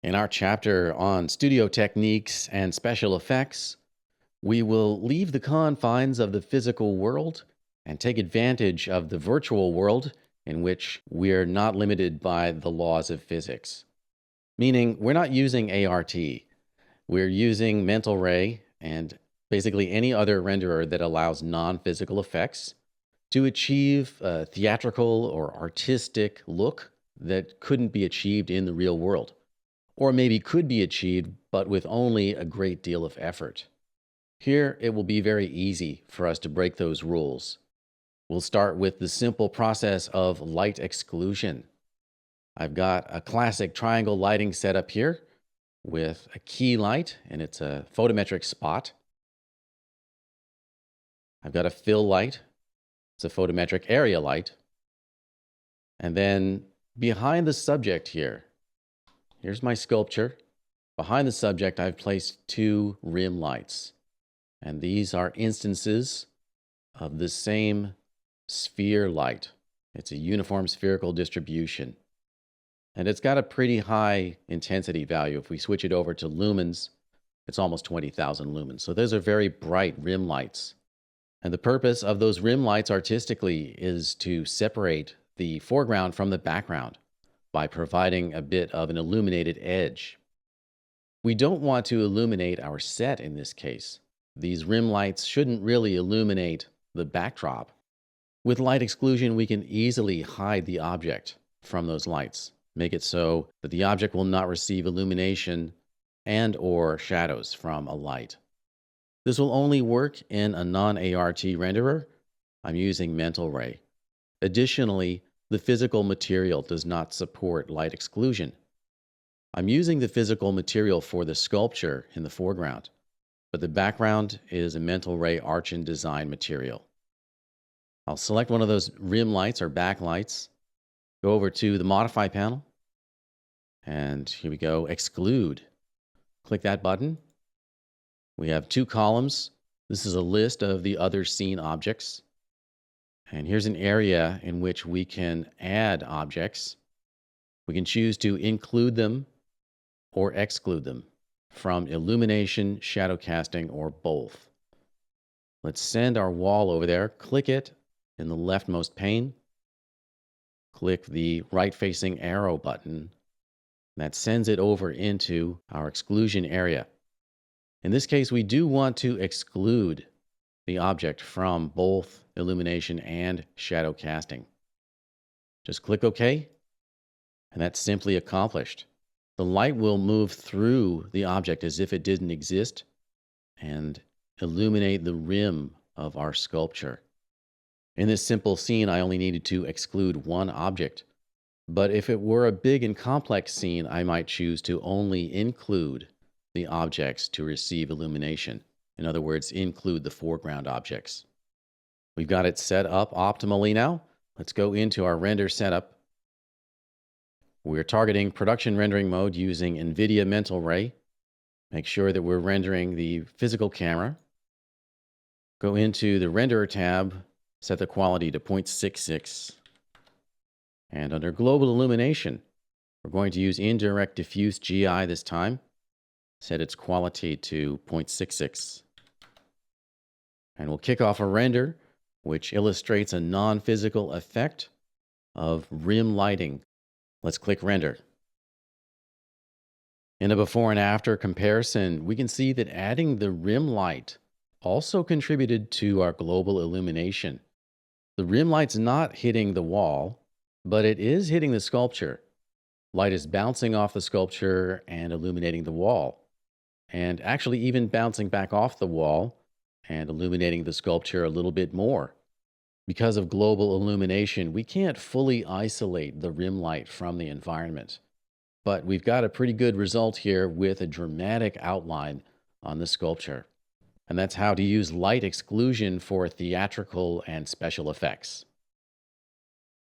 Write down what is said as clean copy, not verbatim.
In our chapter on studio techniques and special effects, we will leave the confines of the physical world and take advantage of the virtual world in which we're not limited by the laws of physics. Meaning, we're not using ART, we're using mental ray and basically any other renderer that allows non physical effects to achieve a theatrical or artistic look that couldn't be achieved in the real world, or maybe could be achieved, but with only a great deal of effort. Here, it will be very easy for us to break those rules. We'll start with the simple process of light exclusion. I've got a classic triangle lighting setup here with a key light, and it's a photometric spot. I've got a fill light. It's a photometric area light. And then behind the subject here's my sculpture. Behind the subject, I've placed two rim lights. And these are instances of the same sphere light. It's a uniform spherical distribution. And it's got a pretty high intensity value. If we switch it over to lumens, it's almost 20,000 lumens. So those are very bright rim lights. And the purpose of those rim lights artistically is to separate the foreground from the background by providing a bit of an illuminated edge. We don't want to illuminate our set in this case. These rim lights shouldn't really illuminate the backdrop. With light exclusion, we can easily hide the object from those lights, make it so that the object will not receive illumination and/or shadows from a light. This will only work in a non-ART renderer. I'm using mental ray. Additionally, the physical material does not support light exclusion. I'm using the physical material for the sculpture in the foreground, but the background is a mental ray Archon design material. I'll select one of those rim lights or backlights, go over to the Modify panel, and here we go, Exclude. Click that button. We have two columns. This is a list of the other scene objects. And here's an area in which we can add objects. We can choose to include them or exclude them from illumination, shadow casting, or both. Let's send our wall over there. Click it in the leftmost pane. Click the right-facing arrow button. That sends it over into our exclusion area. In this case, we do want to exclude the object from both illumination and shadow casting. Just click OK, and that's simply accomplished. The light will move through the object as if it didn't exist and illuminate the rim of our sculpture. In this simple scene, I only needed to exclude one object. But if it were a big and complex scene, I might choose to only include the objects to receive illumination. In other words, include the foreground objects. We've got it set up optimally now. Let's go into our render setup. We're targeting production rendering mode using NVIDIA Mental Ray. Make sure that we're rendering the physical camera. Go into the renderer tab, set the quality to 0.66. And under global illumination, we're going to use indirect diffuse GI this time. Set its quality to 0.66. And we'll kick off a render which illustrates a non-physical effect of rim lighting. Let's click render. In a before and after comparison, we can see that adding the rim light also contributed to our global illumination. The rim light's not hitting the wall, but it is hitting the sculpture. Light is bouncing off the sculpture and illuminating the wall, and actually even bouncing back off the wall and illuminating the sculpture a little bit more. Because of global illumination, we can't fully isolate the rim light from the environment. But we've got a pretty good result here with a dramatic outline on the sculpture. And that's how to use light exclusion for theatrical and special effects.